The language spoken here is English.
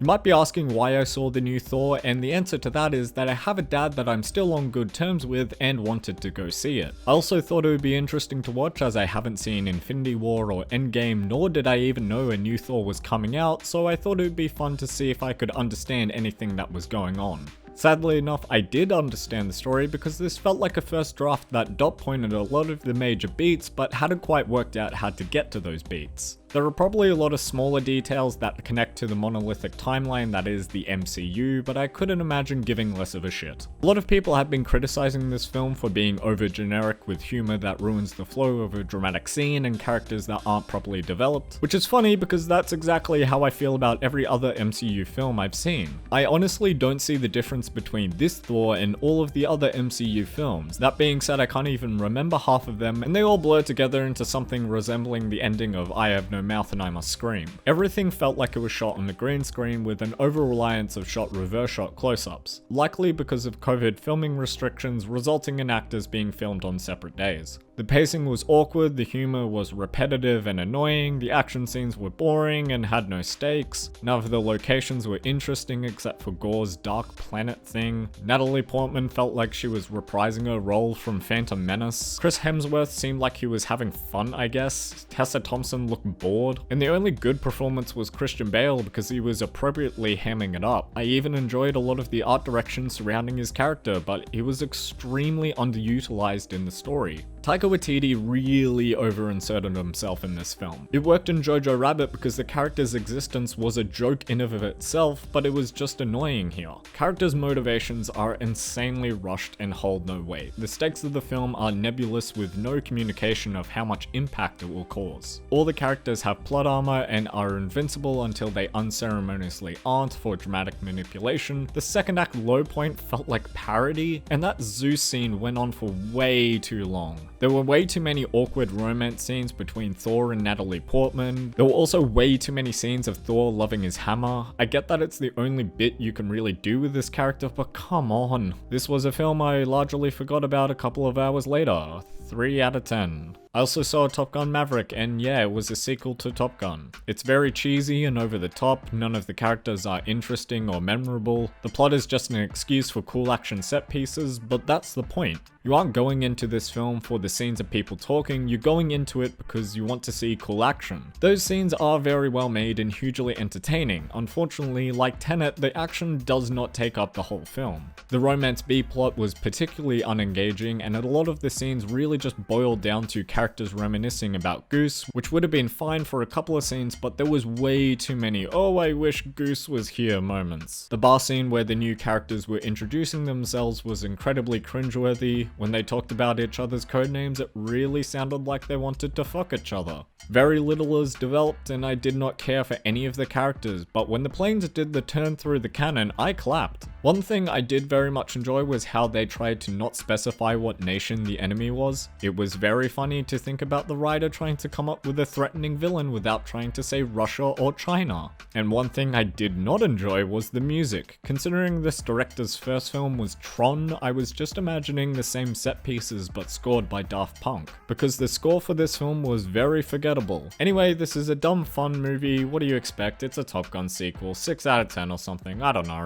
You might be asking why I saw the new Thor, and the answer to that is that I have a dad that I'm still on good terms with and wanted to go see it. I also thought it would be interesting to watch as I haven't seen Infinity War or Endgame, nor did I even know a new Thor was coming out, so I thought it would be fun to see if I could understand anything that was going on. Sadly enough, I did understand the story because this felt like a first draft that dot pointed a lot of the major beats but hadn't quite worked out how to get to those beats. There are probably a lot of smaller details that connect to the monolithic timeline that is the MCU, but I couldn't imagine giving less of a shit. A lot of people have been criticizing this film for being over generic with humor that ruins the flow of a dramatic scene and characters that aren't properly developed, which is funny because that's exactly how I feel about every other MCU film I've seen. I honestly don't see the difference between this Thor and all of the other MCU films. That being said, I can't even remember half of them, and they all blur together into something resembling the ending of I Have No Mouth and I Must Scream. Everything felt like it was shot on the green screen with an over-reliance of reverse shot close-ups, likely because of COVID filming restrictions resulting in actors being filmed on separate days. The pacing was awkward, the humor was repetitive and annoying, the action scenes were boring and had no stakes, none of the locations were interesting except for Gore's Dark Planet thing, Natalie Portman felt like she was reprising her role from Phantom Menace, Chris Hemsworth seemed like he was having fun I guess, Tessa Thompson looked bored, and the only good performance was Christian Bale because he was appropriately hamming it up. I even enjoyed a lot of the art direction surrounding his character, but he was extremely underutilized in the story. Taika Waititi really over-inserted himself in this film. It worked in Jojo Rabbit because the character's existence was a joke in of itself, but it was just annoying here. Characters' motivations are insanely rushed and hold no weight. The stakes of the film are nebulous with no communication of how much impact it will cause. All the characters have plot armor and are invincible until they unceremoniously aren't for dramatic manipulation. The second act low point felt like parody, and that Zeus scene went on for way too long. There were way too many awkward romance scenes between Thor and Natalie Portman. There were also way too many scenes of Thor loving his hammer. I get that it's the only bit you can really do with this character, but come on. This was a film I largely forgot about a couple of hours later. 3 out of 10. I also saw Top Gun Maverick, and yeah, it was a sequel to Top Gun. It's very cheesy and over the top, none of the characters are interesting or memorable. The plot is just an excuse for cool action set pieces, but that's the point. You aren't going into this film for the scenes of people talking, you're going into it because you want to see cool action. Those scenes are very well made and hugely entertaining. Unfortunately, like Tenet, the action does not take up the whole film. The romance B-plot was particularly unengaging, and a lot of the scenes really just boiled down to characters reminiscing about Goose, which would have been fine for a couple of scenes, but there was way too many "oh I wish Goose was here" moments. The bar scene where the new characters were introducing themselves was incredibly cringeworthy. When they talked about each other's codenames, it really sounded like they wanted to fuck each other. Very little was developed and I did not care for any of the characters, but when the planes did the turn through the cannon, I clapped. One thing I did very much enjoy was how they tried to not specify what nation the enemy was. It was very funny to think about the writer trying to come up with a threatening villain without trying to say Russia or China. And one thing I did not enjoy was the music. Considering this director's first film was Tron, I was just imagining the same set pieces but scored by Daft Punk, because the score for this film was very forgettable. Anyway, this is a dumb fun movie, what do you expect? It's a Top Gun sequel, 6 out of 10 or something, I don't know.